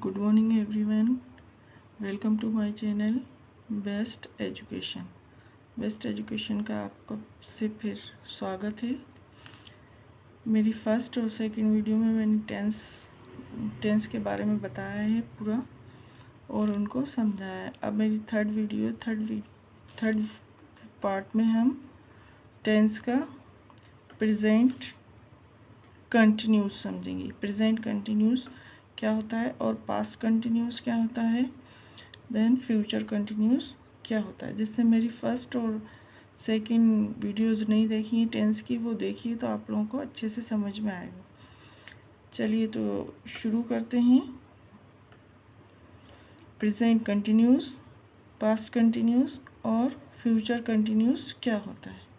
Good morning everyone, welcome to my channel best education. Best education का आपको से फिर स्वागत है। मेरी फर्स्ट और सेकंड वीडियो में मैंने टेंस के बारे में बताया है पूरा और उनको समझाया है। अब मेरी थर्ड पार्ट में हम टेंस का प्रेजेंट कंटिन्यूस समझेंगे। प्रेजेंट कंटिन्यूस क्या होता है और पास्ट कंटिन्यूस क्या होता है, देन फ्यूचर कंटिन्यूस क्या होता है। जिससे मेरी फर्स्ट और सेकंड वीडियोस नहीं देखी टेंस की, वो देखिए तो आप लोगों को अच्छे से समझ में आएगा। चलिए तो शुरू करते हैं। प्रेजेंट कंटिन्यूस, पास्ट कंटिन्यूस और फ्यूचर कंटिन्यूस क्या होता है।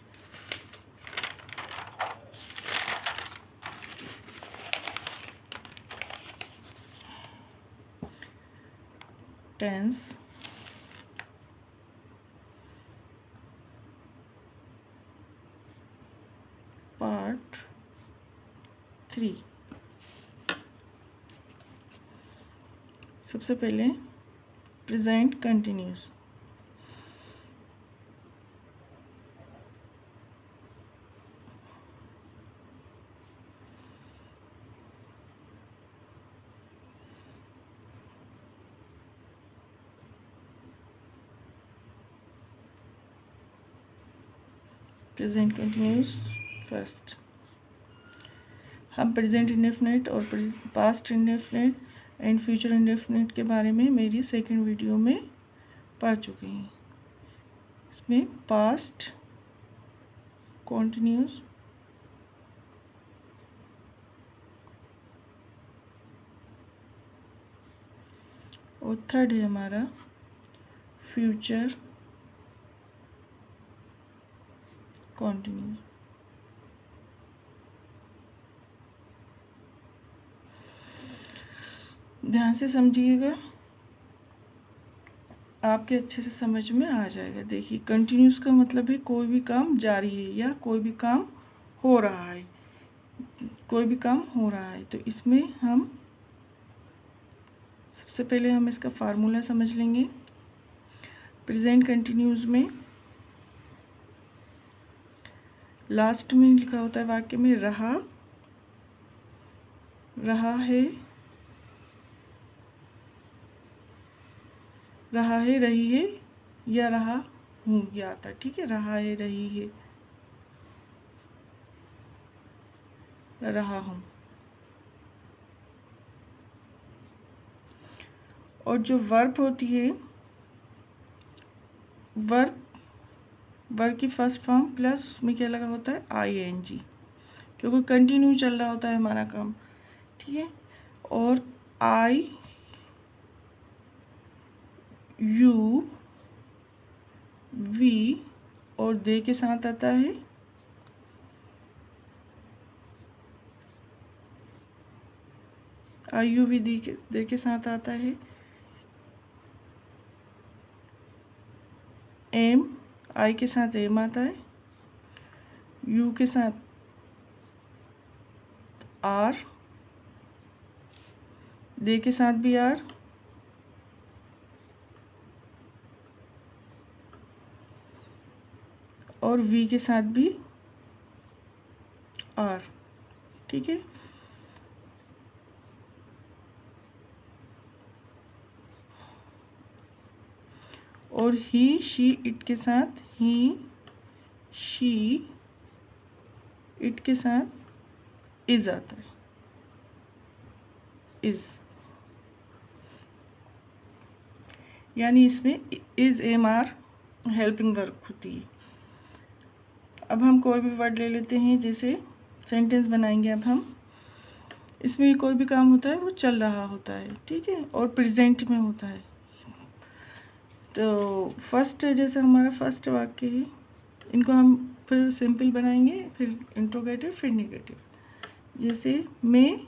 Tense part 3। सबसे पहले present continuous. Present continuous first. हम प्रेजेंट इंडेफिनिट और past indefinite and future indefinite के बारे में मेरी सेकंड वीडियो में पढ़ चुके हैं। इसमें पास्ट कॉन्टिन्यूस और थर्ड है हमारा फ्यूचर कॉन्टिन्यूस। ध्यान से समझिएगा, आपके अच्छे से समझ में आ जाएगा। देखिए, कंटिन्यूस का मतलब है कोई भी काम जारी है या कोई भी काम हो रहा है, कोई भी काम हो रहा है। तो इसमें हम सबसे पहले हम इसका फार्मूला समझ लेंगे। प्रेजेंट कंटिन्यूस में लास्ट में लिखा होता है वाक्य में रहा, रहा है, रहा है, रही है या रहा हूँ, ये आता है। ठीक है, रहा है, रही है, रहा हूँ। और जो वर्ब होती है, वर्ब की फर्स्ट फॉर्म प्लस उसमें क्या लगा होता है ING, क्योंकि कंटिन्यू चल रहा होता है हमारा काम। ठीक है, और I U V और दे के साथ आता है IUV, दे के साथ आता है एम, आई के साथ एम आता है, यू के साथ आर, दे के साथ भी आर, और वी के साथ भी आर। ठीक है, और ही शी इट के साथ ही, शी इट के साथ इज आता है, इज। यानी इसमें is am are helping verb होती है। अब हम कोई भी वर्ड ले लेते हैं, जैसे सेंटेंस बनाएंगे। अब हम इसमें कोई भी काम होता है वो चल रहा होता है, ठीक है, और प्रेजेंट में होता है। तो फर्स्ट जैसे हमारा फर्स्ट वाक्य है, इनको हम फिर सिंपल बनाएंगे, फिर इंट्रोगेटिव, फिर नेगेटिव। जैसे मैं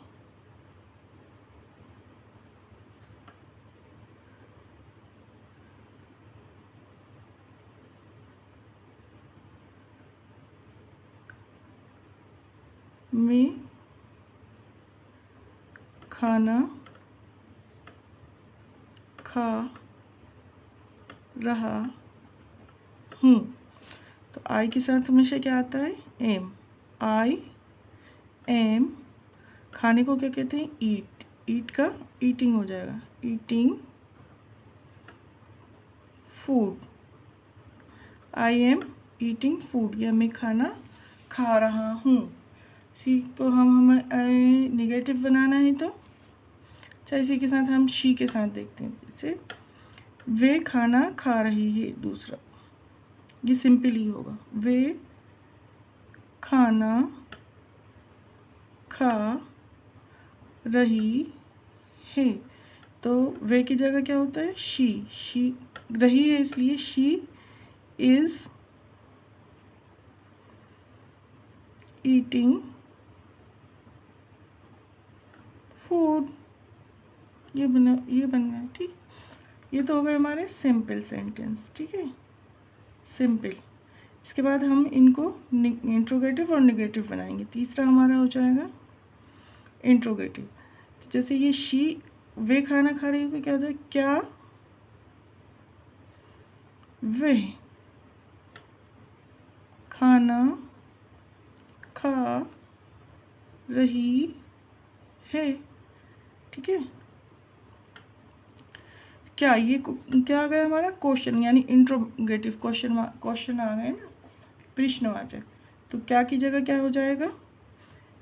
खाना खा रहा हूँ। तो आई के साथ हमेशा क्या आता है? एम। आई एम, खाने को क्या कहते हैं? ईट। ईट का ईटिंग हो जाएगा, eating food. I am eating food, या मैं खाना खा रहा हूँ। सी को हमें निगेटिव बनाना है, तो अच्छा इसी के साथ हम शी के साथ देखते हैं। जैसे वे खाना खा रही है, दूसरा ये सिंपल ही होगा, वे खाना खा रही है। तो वे की जगह क्या होता है? शी रही है, इसलिए शी इज ईटिंग फूड। ये बन गया, ठीक। ये तो हो गए हमारे सिंपल सेंटेंस, ठीक है, सिंपल। इसके बाद हम इनको इंट्रोगेटिव और नेगेटिव बनाएंगे। तीसरा हमारा हो जाएगा इंट्रोगेटिव। जैसे ये शी, वे खाना खा रही हो, क्या होता है? क्या वे खाना खा रही है, ठीक है। क्या ये क्या आ गया हमारा? क्वेश्चन, यानी इंट्रोगेटिव। क्वेश्चन आ गए ना, प्रश्नवाचक। तो क्या की जगह क्या हो जाएगा?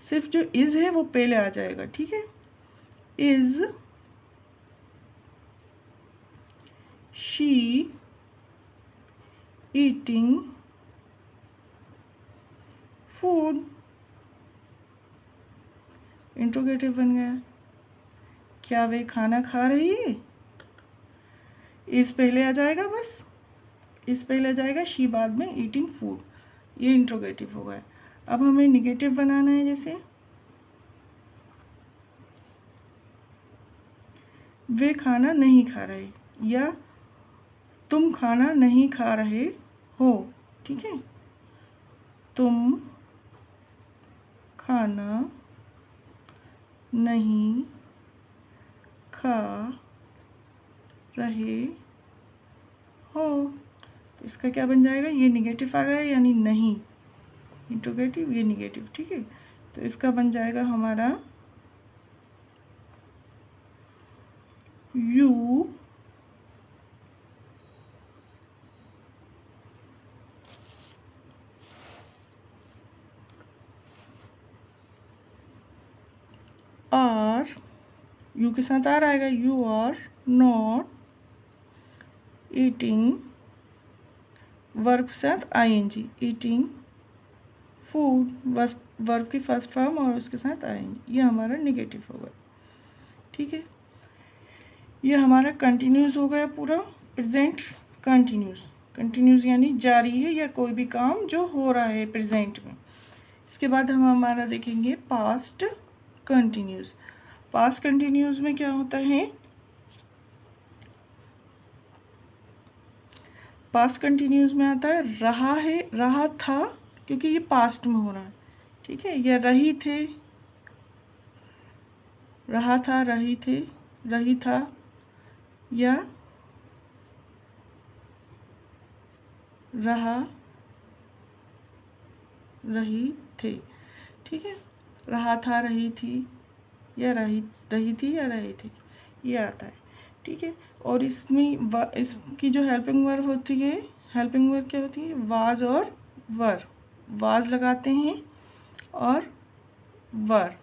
सिर्फ जो इज है वो पहले आ जाएगा, ठीक है। Is she eating food, interrogative बन गया। क्या वे खाना खा रही है? इस पहले आ जाएगा, बस इस पहले आ जाएगा, शी बाद में, ईटिंग फूड, ये इंट्रोगेटिव हो गया। अब हमें निगेटिव बनाना है। जैसे वे खाना नहीं खा रहे, या तुम खाना नहीं खा रहे हो, ठीक है। तुम खाना नहीं खा रहे हो, तो इसका क्या बन जाएगा? ये निगेटिव आ गया, यानी नहीं, इंट्रोगेटिव, ये निगेटिव, ठीक है। तो इसका बन जाएगा हमारा यू आर, यू के साथ आर आएगा, you are not eating, verb के साथ आईएनजी, ईटिंग फूड, वर्ब की फर्स्ट फॉर्म और उसके साथ आईएनजी, ये हमारा निगेटिव होगा, ठीक है। ये हमारा कंटिन्यूस हो गया पूरा, प्रेजेंट कंटिन्यूस। कंटिन्यूस यानी जारी है, या कोई भी काम जो हो रहा है प्रेजेंट में। इसके बाद हम हमारा देखेंगे पास्ट कंटिन्यूस। पास्ट कंटिन्यूस में क्या होता है? पास्ट कंटिन्यूस में आता है रहा है, रहा था, क्योंकि ये पास्ट में हो रहा है, ठीक है। या रही थे, रहा था, रही थे, रही था, या रहा, रही थे, ठीक है। रहा था, रही थी, या रही थी, या रहे थे, ये आता है, ठीक है। और इसमें इसकी जो हेल्पिंग वर्ब होती है, हेल्पिंग वर्ब क्या होती है? वाज और वर। वाज लगाते हैं और वर,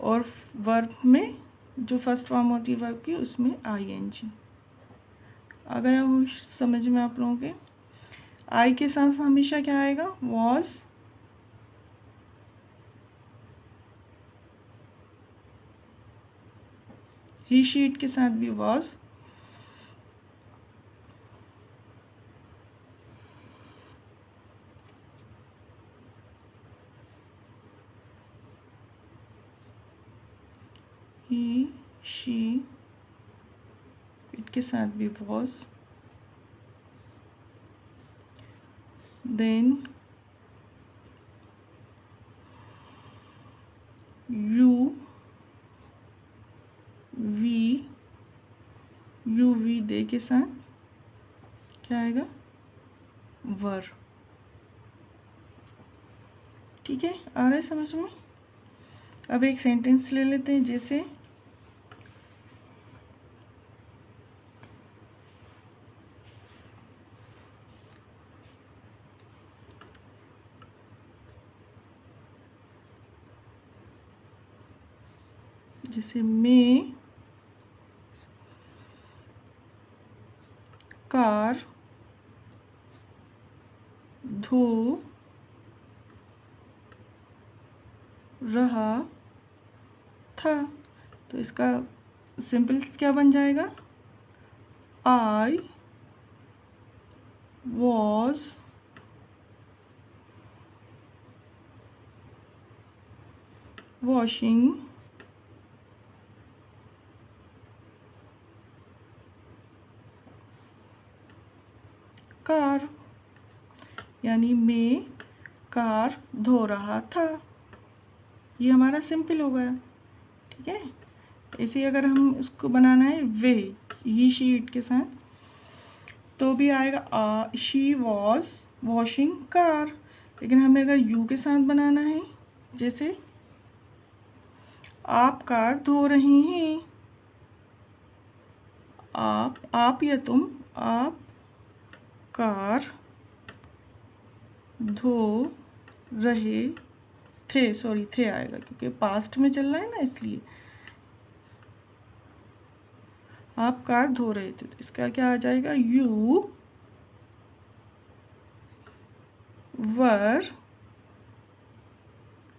और वर्ब में जो फर्स्ट फॉर्म होती है वर्ब की, उसमें आईएनजी। आ गया हो समझ में आप लोगों के? आई के साथ हमेशा क्या आएगा? वॉज। ही शीट के साथ भी वॉज। ही शी इट के साथ भी was. Then you, we, we they के साथ क्या आएगा, वर। ठीक है, आ रहा है समझ में। अब एक सेंटेंस ले लेते हैं, जैसे मैं कार धो रहा था। तो इसका सिंपल क्या बन जाएगा, आई वॉज वॉशिंग कार, यानी मैं कार धो रहा था। ये हमारा सिंपल हो गया। ठीक है, ऐसे अगर हम इसको बनाना है वे, ही शी इट के साथ, तो भी आएगा शी वॉज वॉशिंग कार। लेकिन हमें अगर यू के साथ बनाना है, जैसे आप कार धो रहे हैं, आप या तुम, आप कार धो रहे थे, सॉरी थे आएगा क्योंकि पास्ट में चल रहा है ना, इसलिए आप कार धो रहे थे। तो इसका क्या आ जाएगा, यू वर,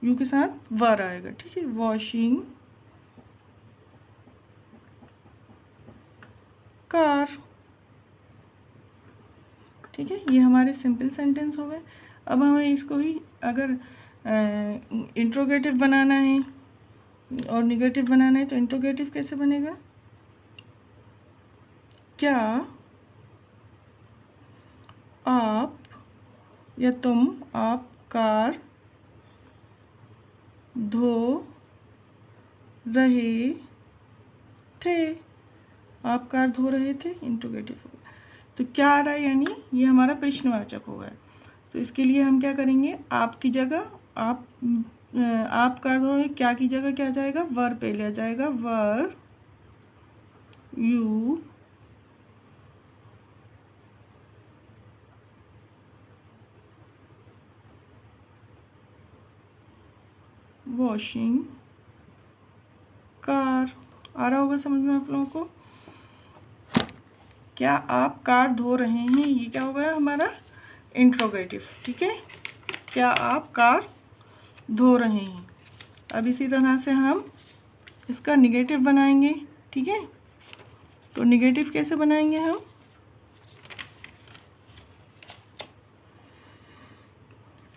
यू के साथ वर आएगा। ठीक है, वॉशिंग कार। ठीक है, ये हमारे सिंपल सेंटेंस हो गए। अब हमें इसको ही अगर इंट्रोगेटिव बनाना है और निगेटिव बनाना है, तो इंट्रोगेटिव कैसे बनेगा, क्या आप या तुम, आप कार धो रहे थे, आप कार धो रहे थे, इंट्रोगेटिव हो गया। तो क्या आ रहा है, यानी ये हमारा प्रश्नवाचक हो गया। तो इसके लिए हम क्या करेंगे, आप की जगह आप कार धो रहे, क्या की जगह क्या जाएगा, वर पहले आ जाएगा, वर यू वॉशिंग कार। आ रहा होगा समझ में आप लोगों को। क्या आप कार धो रहे हैं, ये क्या हो गया हमारा इंट्रोगेटिव। ठीक है, क्या आप कार धो रहे हैं। अब इसी तरह से हम इसका निगेटिव बनाएंगे। ठीक है, तो निगेटिव कैसे बनाएंगे हम,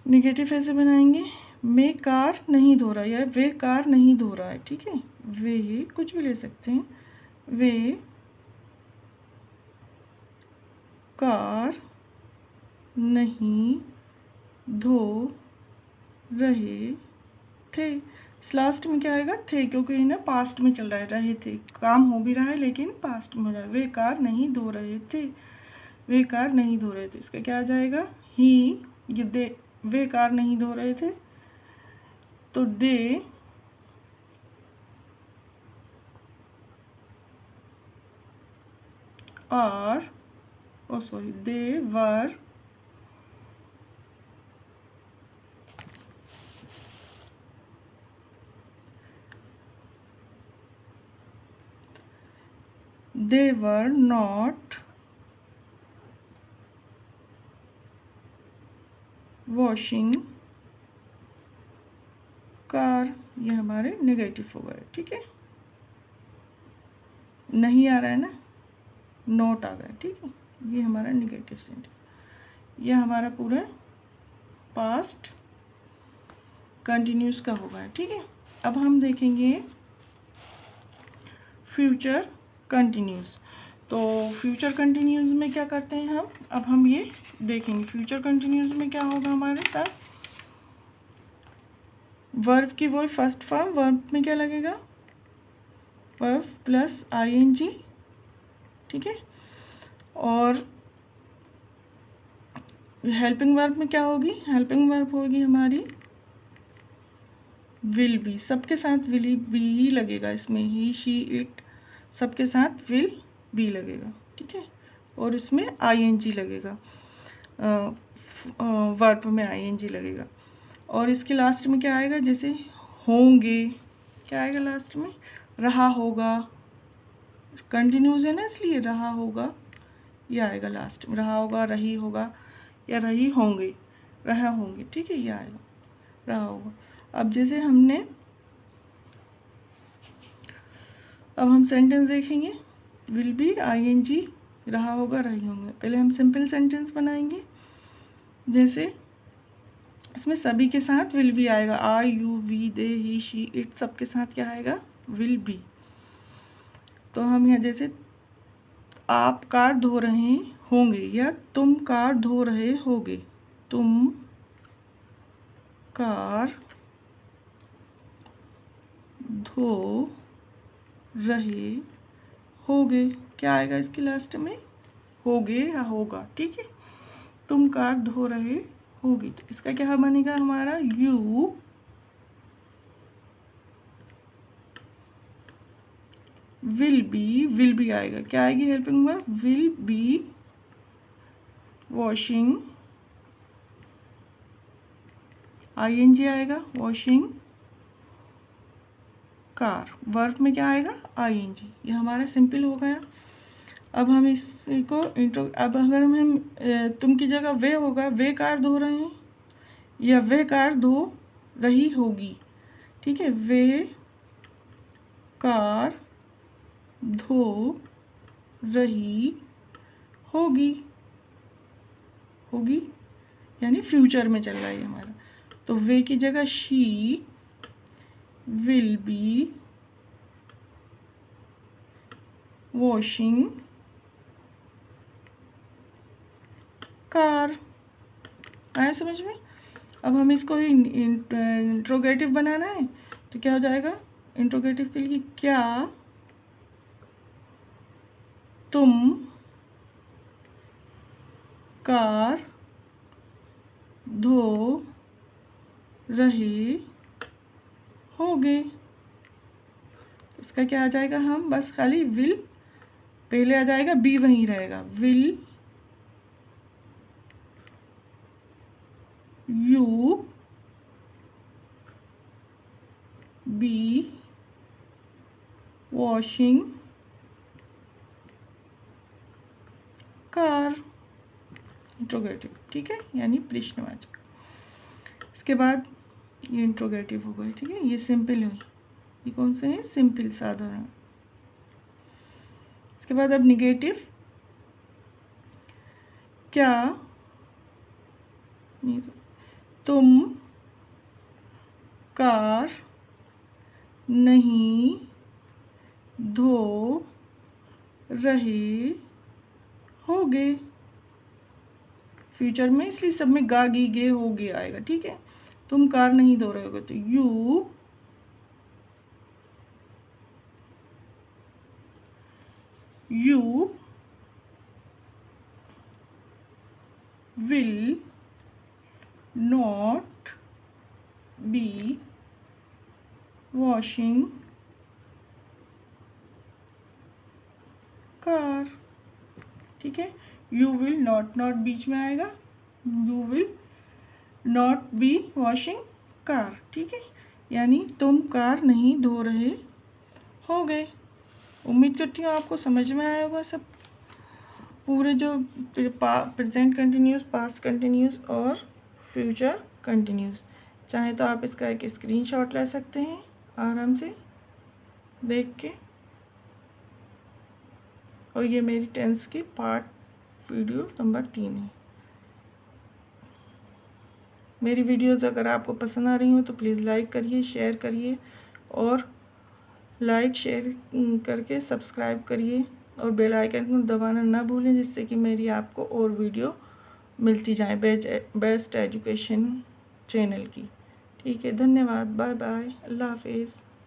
निगेटिव ऐसे बनाएंगे, मैं कार नहीं धो रहा, या वे कार नहीं धो रहा है। ठीक है, वे कुछ भी ले सकते हैं, वे कार नहीं धो रहे थे। इस लास्ट में क्या आएगा, थे, क्योंकि ना पास्ट में चल रहा है, रहे थे, काम हो भी रहा है लेकिन पास्ट में हो रहा है। वे कार नहीं धो रहे थे, वे कार नहीं धो रहे थे, इसका क्या आ जाएगा, ही, ये दे, वे कार नहीं धो रहे थे, तो they are, oh sorry, they were not washing car. ये हमारे नेगेटिव हो गए। ठीक है, नहीं आ रहा है ना, नोट आ गया। ठीक है, ये हमारा नेगेटिव सेंटेंस। ये हमारा पूरा पास्ट कंटिन्यूस का होगा। ठीक है, अब हम देखेंगे फ्यूचर कंटिन्यूस। तो फ्यूचर कंटिन्यूस में क्या करते हैं हम, अब हम ये देखेंगे। फ्यूचर कंटिन्यूस में क्या होगा हमारे साथ, वर्ब की वही फर्स्ट फॉर्म, वर्ब में क्या लगेगा, वर्ब प्लस आईएनजी ठीक है। और हेल्पिंग वर्ब में क्या होगी, हेल्पिंग वर्ब होगी हमारी विल बी, सबके साथ विल बी ही लगेगा इसमें, ही शी इट सबके साथ विल बी लगेगा, ठीक है। और उसमें आईएनजी लगेगा, वर्ब में आईएनजी लगेगा। और इसके लास्ट में क्या आएगा, जैसे होंगे, क्या आएगा लास्ट में, रहा होगा, कंटिन्यूस है ना इसलिए रहा होगा, ये आएगा लास्ट में, रहा होगा, रही होगा या रही होंगे, रहा होंगे, ठीक है, ये आएगा रहा होगा। अब जैसे अब हम सेंटेंस देखेंगे, विल बी आईएनजी, रहा होगा, रही होंगे। पहले हम सिंपल सेंटेंस बनाएंगे, जैसे इसमें सभी के साथ विल बी आएगा, I you we they he she it सबके साथ क्या आएगा, विल बी। तो हम यहाँ जैसे आप कार धो रहे होंगे या तुम कार धो रहे होगे, तुम कार धो रहे होगे, क्या आएगा इसके लास्ट में, होगे या होगा, ठीक है। तुम कार धो रहे होगी, तो इसका क्या बनेगा हमारा, यू विल बी आएगा, क्या आएगी helping verb, will be washing, ING आएगा, वॉशिंग कार, वर्ब में क्या आएगा, आईएनजी। ये हमारा सिंपल हो गया। अब हम इसको अब अगर हम तुम की जगह वे होगा, वे कार धो रहे हैं या वे कार धो रही होगी, ठीक है, वे कार धो रही होगी, होगी यानी फ्यूचर में चल रहा है हमारा, तो वे की जगह she will be washing car, आया समझ में। अब हम इसको इंट्रोगेटिव बनाना है, तो क्या हो जाएगा, इंट्रोगेटिव के लिए क्या तुम कार धो रहे होगे, इसका क्या आ जाएगा, हम बस खाली विल पहले आ जाएगा, बी वहीं रहेगा, will you be washing car, interrogative, ठीक है, यानी प्रश्नवाचक। इसके बाद ये इंट्रोगेटिव हो गए, ठीक है, ये सिंपल है, ये कौन से हैं, सिंपल साधारण। इसके बाद अब निगेटिव, क्या तुम कार नहीं धो रहे होगे, फ्यूचर में इसलिए सब में गा गी गे हो गे आएगा, ठीक है। तुम कार नहीं धो रहे होगे, तो you will not be washing car, ठीक है। यू विल नॉट बीच में आएगा, you will not be washing car, ठीक है, यानी तुम कार नहीं धो रहे होगे। उम्मीद करती हूँ आपको समझ में आया होगा सब, पूरे जो प्रेजेंट कंटिन्यूस, पास्ट कंटिन्यूस और फ्यूचर कंटिन्यूस। चाहे तो आप इसका एक स्क्रीनशॉट ले सकते हैं आराम से देख के। और ये मेरी टेंस की पार्ट वीडियो नंबर 3 है। मेरी वीडियोस अगर आपको पसंद आ रही हो तो प्लीज़ लाइक करिए, शेयर करिए, और लाइक शेयर करके सब्सक्राइब करिए और बेल आइकन को दबाना ना भूलें, जिससे कि मेरी आपको और वीडियो मिलती जाए बेस्ट एजुकेशन चैनल की। ठीक है, धन्यवाद, बाय बाय, अल्लाह हाफिज़।